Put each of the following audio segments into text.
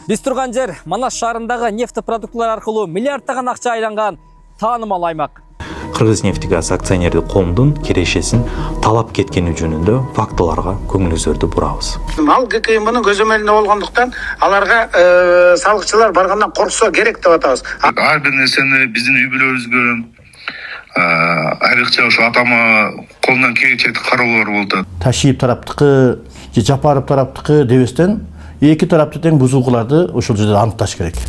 Биз турган жер Манас шаарындагы нефтепродуктылар аркылуу миллиарддаган акча айланган таанымал аймак. Кыргызнефтегаз акционердик коомдун кирешесин талап кеткени жөнүндө фактыларга көңүлүңүздү бурабыз. Ал ГКМнын көзөмөлүндө болгондуктан аларга салыкчылар баргандан корксо керек деп атабыз. Ар бир нерсени биздин үй бүлөбүзгө айрыкча ушу атама колунан келгенче кароолор болду. Ташиев тараптыкы же Жапаров тараптыкы дебестен эки тарапты тең бузуулуктарды ошол жерде аныкташ керек.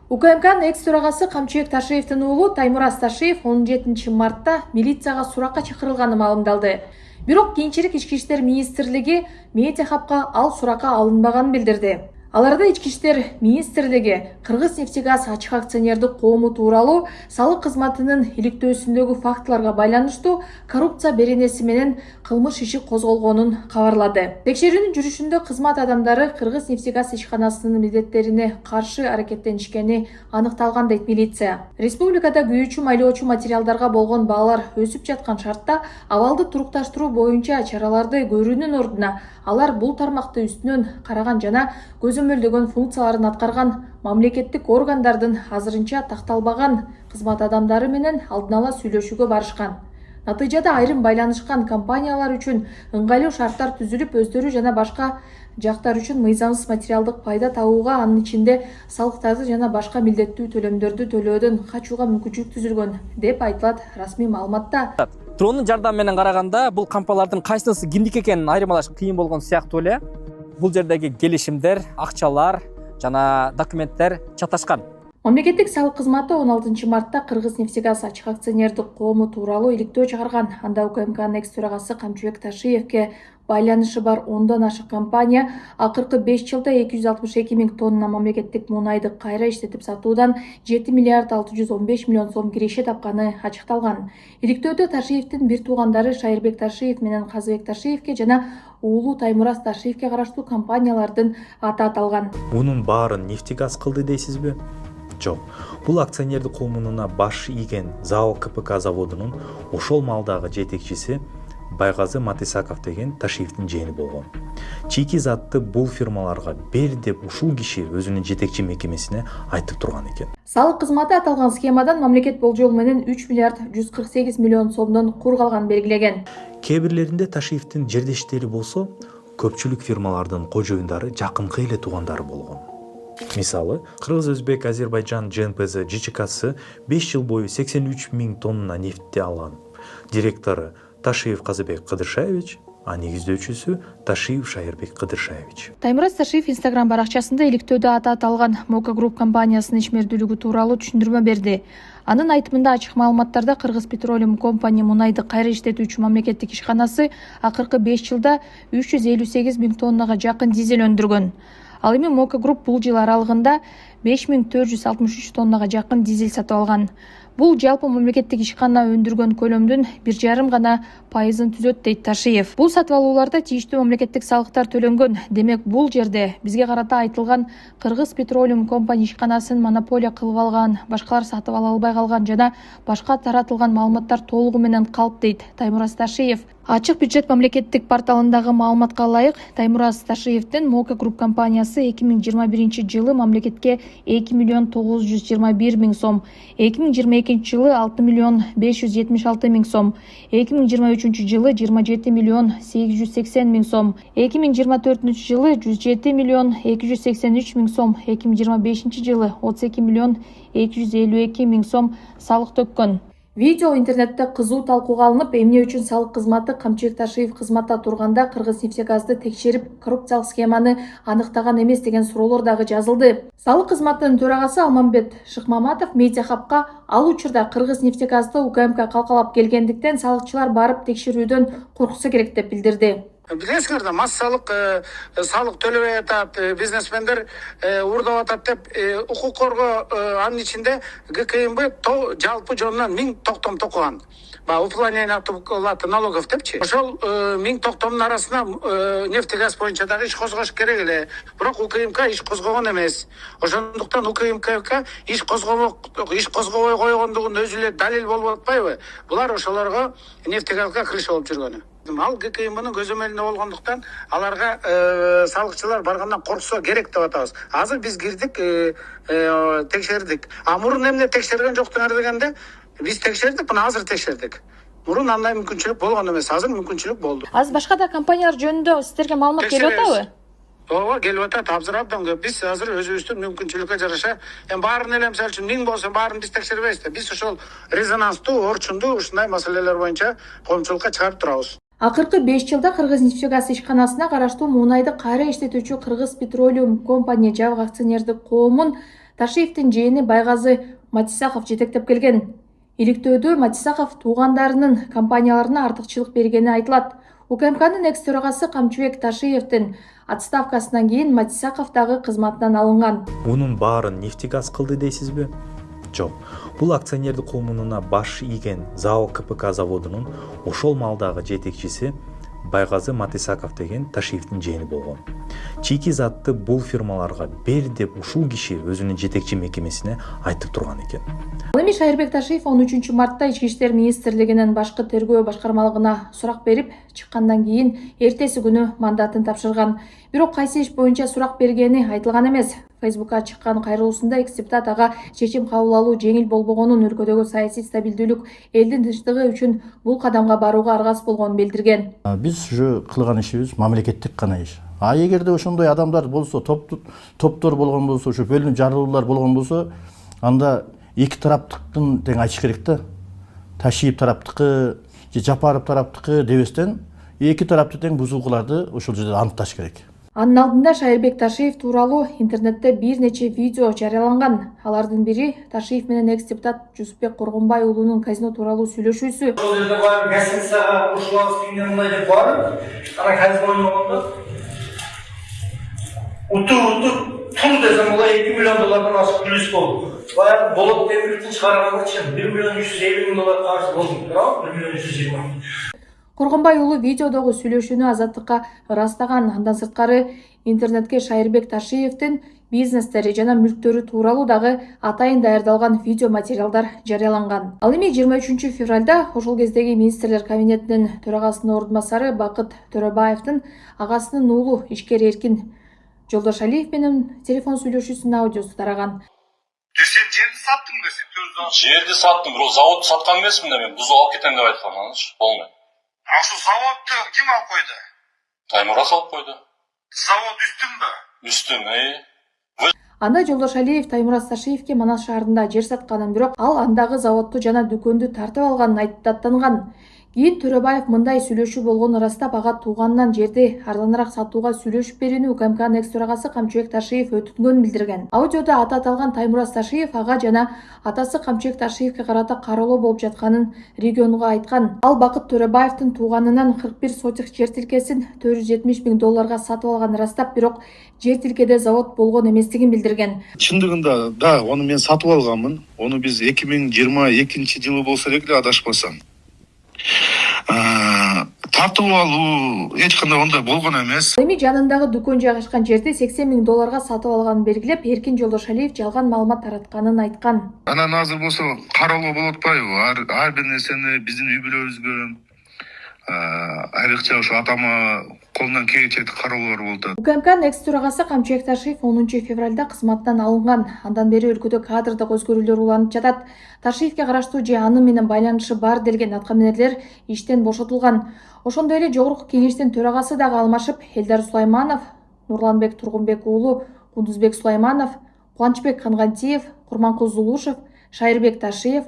УКМКнын экс-төрагасы Камчыбек Ташиевдин уулу Таймураз Ташиев 17 мартта милицияга суракка чакырылганы маалымдалды. Бирок кийинчерээк Ички иштер министрлиги медиа хабка ал суракка алынбаганын билдирди. Аларда Ички иштер министрлиги Кыргызнефтегаз ачык акционердик коому тууралуу салык кызматынын иликтөөсүндөгү фактыларга байланыштуу коррупция беренеси менен кылмыш иши козголгонун кабарлады. Текшерүүнүн жүрүшүндө кызмат адамдары Кыргызнефтегаз ишканасынын милдеттерине каршы аракеттенишкени аныкталган дейт милиция. Республикада күйүүчү майлоочу материалдарга болгон баалар өсүп жаткан шартта абалды турукташтыруу боюнча чараларды көрүүнүн ордуна алар бул тармакты үстүнөн караган жана көзөмөлдөгөн функцияларын аткарган мамлекеттик органдардын азырынча такталбаган кызмат адамдары менен алдын ала сүйлөшүүгө барышкан. Натыйжада айрым байланышкан компаниялар үчүн ыңгайлуу шарттар түзүлүп, өздөрү жана башка жактар үчүн мыйзамсыз материалдык пайда табууга, анын ичинде салыктарды жана башка милдеттүү төлөмдөрдү төлөөдөн качууга мүмкүнчүлүк түзүлгөн деп айтылат расмий маалыматта. Дронун жардамы менен караганда бул компаниялардын кайсынысы кимдики экенин айырмалаш кыйын болгон сыяктуу эле. Бул жердеги келишимдер, акчалар жана документтер чаташкан. Мамлекеттик салык кызматы 16 мартта Кыргызнефтегаз ачык акционердик коому тууралуу иликтөө чыгарган. Анда УКМКнын экс-төрагасы Камчыбек Ташиевке байланышы бар 10дон ашык компания акыркы 5 жылда 262 миң тонна мамлекеттик мунайды кайра иштетип сатуудан 7 миллиард 615 миллион сом киреше тапканы ачыкталган. Иликтөөдө Ташиевдин бир туугандары Шайырбек Ташиев менен Казыбек Ташиевке жана уулу Таймураз Ташиевке караштуу компаниялардын аты аталган. Мунун баарын нефтегаз кылды дейсизби? Жок. Бул акционердик коомуна баш ийген ЗАО КПК заводунун ошол малдагы жетекчиси Байгазы Матисаков деген Ташиевдин жээни болгон. Чийки затты бул фирмаларга бер деп ушул киши өзүнүн жетекчи мекемесине айтып турган экен. Салык кызматы аталган схемадан мамлекет болжол менен 3 миллиард 148 миллион сомдон кур калганын белгилеген. Кээ бирлеринде Ташиевдин жердештери болсо, көпчүлүк фирмалардын кожоюндары жакынкы эле туугандары болгон. Мисалы, Кыргыз, Өзбек, Азербайжан, ЖНПЗ, ЖЧКсы 5 жыл бою 83 миң тонна нефтти алган. Директору Ташиев Казыбек Кыдыршаевич, а негиздөөчүсү Ташиев Шайырбек Кыдыршаевич. Таймураз Ташиев Instagram баракчасында иликтөөдө аты аталган Мока Груп компаниясынын ишмердүүлүгү тууралуу түшүндүрмө берди. Анын айтымында ачык маалыматтарда Кыргыз Петролиум компания мунайды кайра иштетүүчү мамлекеттик ишканасы акыркы 5 жылда 358 миң тоннага жакын дизель өндүргөн. Ал эми Мока Груп бул жыл аралыгында 5463 тоннага жакын дизель сатып алган. Бул жалпы мамлекеттик ишкана өндүргөн көлөмдүн 1,5 гана пайызын түзөт дейт Ташиев. Бул сатып алууларда тийиштүү мамлекеттик салыктар төлөнгөн. Демек бул жерде бизге карата айтылган Кыргыз Петролиум компания ишканасын монополия кылып алган, башкалар сатып ала албай калган жана башка таратылган маалыматтар толугу менен калп дейт Таймураз Ташиев. Ачык бюджет мамлекеттик порталындагы маалыматка ылайык, Таймураз Ташиевдин Мока Груп компаниясы 2021 жылы мамлекетке 2 миллион 921 миң сом, 2022 жылы 6 миллион 576 миң сом, 2023 жылы 27 миллион 880 миң сом, 2024 жылы 107 миллион 283 миң сом, 2025 жылы 32 миллион 252 миң сом салык төккөн. Видео интернетте кызуу талкууга алынып, эмне үчүн салык кызматы Камчыбек Ташиев кызматта турганда Кыргызнефтегазды текшерип, коррупциялык схеманы аныктаган эмес деген суроолор дагы жазылды. Салык кызматынын төрагасы Алмамбет Шыкмаматов медиа хабка ал учурда Кыргызнефтегазды УКМК калкалап келгендиктен салыкчылар барып текшерүүдөн корксо керек деп билдирди. Билесиңер да, массалык салык төлөбөй атат, бизнесмендер уурдап атат деп укук коргоо анын ичинде ГКМБ жалпы жонунан 1000 токтом токуган. Уплонение оплаты налогов депчи. Ошол 1000 токтомдун арасына нефтегаз боюнча дагы иш козгош керек эле. Бирок УКМК иш козгогон эмес. Ошондуктан УКМК иш козгобой койгондугун өзү эле далил болуп атпайбы? Булар ошолорго нефтегазга крыша болуп жүргөнү. Ал ГКМБнын көзөмөлүндө болгондуктан аларга салыкчылар баргандан корксо керек деп атабыз. Азыр биз кирдик, текшердик. Мурун эмне текшерген жоктуңар дегенде биз текшердик, мына азыр текшердик. Мурун андай мүмкүнчүлүк болгон эмес, азыр мүмкүнчүлүк болду. Азыр башка да компаниялар жөнүндө сиздерге маалымат келип атабы? Ооба, келип атат, абзыр абдан көп. Биз азыр өзүбүздүн мүмкүнчүлүккө жараша, баарын эле мисалы үчүн 1000 болсо баарын биз текшербейбиз да. Биз ошол резонанстуу, орчундуу ушундай маселелер боюнча коомчулукка чыгарып турабыз. Акыркы 5 жылда Кыргыз нефтегаз ишканасына караштуу мунайды кайра иштетүүчү Кыргыз Петролиум компания жабык акционердик коомун Ташиевдин жээни Байгазы Матисаков жетектеп келген. Иликтөөдө Матисаков туугандарынын компанияларына артыкчылык бергени айтылат. УКМКнын экс төрагасы Камчыбек Ташиевдин отставкасынан кийин Матисаков дагы кызматынан алынган. Мунун баарын нефтегаз кылды дейсизби? Жок. Бул акционердик коомуна баш ийген ЗАО КПК заводунун ошол малдагы жетекчиси Байгазы Матисаков деген Ташиевдин жээни болгон. Чийки затты бул фирмаларга бер деп ушул киши өзүнүн жетекчи мекемесине айтып турган экен. Ал эми Шайырбек Ташиев 13 мартта Ички иштер министрлигинин башкы тергөө башкармалыгына сурак берип чыккандан кийин эртеси күнү мандатын тапшырган. Бирок кайсы иш боюнча сурак бергени айтылган эмес. Фейсбукка чыккан кайрылуусунда экс-депутат ага чечим кабыл алуу жеңил болбогонун, өлкөдөгү саясий стабилдүүлүк, элдин тынчтыгы үчүн бул кадамга барууга аргасыз болгонун билдирген. Биз ушу кылган ишибиз мамлекеттик гана иш. Эгерде ошондой адамдар болсо, топтор болгон болсо, ушу бөлүнүп жарылуулар болгон болсо, анда эки тараптыкын тең айтыш керек да. Ташиев тараптыкы же Жапаров тараптыкы дебестен эки тарапты тең бузуукуларды ошол жерде аныкташ керек. Анын алдында Шайырбек Ташиев тууралуу интернетте бир нече видео жарыяланган. Алардын бири Ташиев менен экс-депутат Жусупбек Коргонбай уулунун казино тууралуу сүйлөшүүсү. Ошол жерде барып гостиницага ушулабыз кийинен мындай деп барып, ана казино ойногондо тур десем булар 2 миллион доллардан ашык плюс болду. Баягы Болот Темирдин чыгаргандычы 1 миллион 350 миң доллар каршы болду. Туурабы? 1 миллион 320 миң. Коргонбай уулу видеодогу сүйлөшүүнү Азаттыкка ырастаган. Андан сырткары интернетке Шайырбек Ташиевдин бизнестери жана мүлктөрү тууралуу дагы атайын даярдалган видео материалдар жарыяланган. Ал эми 23 февралда ошол кездеги министрлер кабинетинин төрагасынын ордун басары Бакыт Төрөбаевдин агасынын уулу ишкер Эркин Жолдошалиев менен телефон сүйлөшүүсүнүн аудиосу тараган. Сен жерди саттың да сен Жерди саттым, бирок заводду саткан эмесмин да мен. Бузуп алып кетем деп айткан, аныч болмойт. Ашу заводду ким алып койду? Таймурас алып койду. Завод үстүнбү? Үстүн, Анда Жолдошалиев Таймурас Ташиевке Манас шаарында жер сатканын, бирок ал андагы заводду жана дүкөндү тартып алганын айтып даттанган. Кийин Төрөбаев мындай сүйлөшүү болгонун ырастап, ага тууганынан жерди арзаныраак сатууга сүйлөшүп берүүнү УКМКнын экс төрагасы Камчыбек Ташиев өтүнгөнүн билдирген. Аудиодо аты аталган Таймурас Ташиев ага жана атасы Камчыбек Ташиевке карата кароолоо болуп жатканын регионго айткан. Ал Бакыт Төрөбаевдин тууганынан 41 сотик жер тилкесин 470 миң долларга сатып алганын ырастап, бирок жер тилкеде завод болгон эместигин билдирген. Чындыгында да, onu мен сатып алганмын. Onu биз 2022-жылы болсо керек эле адашпасам. Тартып алуу эч кандай ондай болгон эмес. Эми жанындагы дүкөн жайгашкан жерди 80 миң долларга сатып алганын белгилеп, Эркин Жолдошалиев жалган маалымат таратканын айткан. Анан азыр болсо кароолоо болуп атпайбы? Ар бир нерсени биздин үй бүлөбүзгө айрыкча ошо атама колунан келчек кароолор болду. УКМКнын экс төрагасы Камчыбек Ташиев 10 февралда кызматтан алынган. Андан бери өлкөдө кадрдык өзгөрүүлөр уланып жатат. Ташиевке караштуу же аны менен байланышы бар делген аткаминерлер иштен бошотулган. Ошондой эле жогорку кеңештин төрагасы дагы алмашып, Элдар Сулайманов, Нурланбек Тургунбек уулу, Кундузбек Сулайманов, Кубанычбек Кангантиев, Курманкул Зулушев, Шайырбек Ташиев,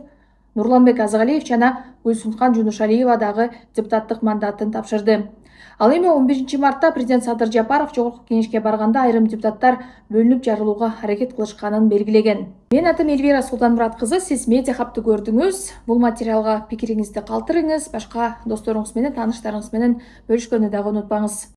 Нурланбек Азгалиев жана Гүлсүнткан Жунушалиева дагы депутаттык мандатын тапшырды. Ал эми 11 мартта президент Садыр Жапаров жогорку кеңешке барганда айрым депутаттар бөлүнүп жарылууга аракет кылышканын белгилеген. Мен атым Эльвира Султанмурат кызы, сиз медиа хабты көрдүңүз. Бул материалга пикириңизди калтырыңыз, башка досторуңуз менен, тааныштарыңыз менен бөлүшкөнү дагы унутпаңыз.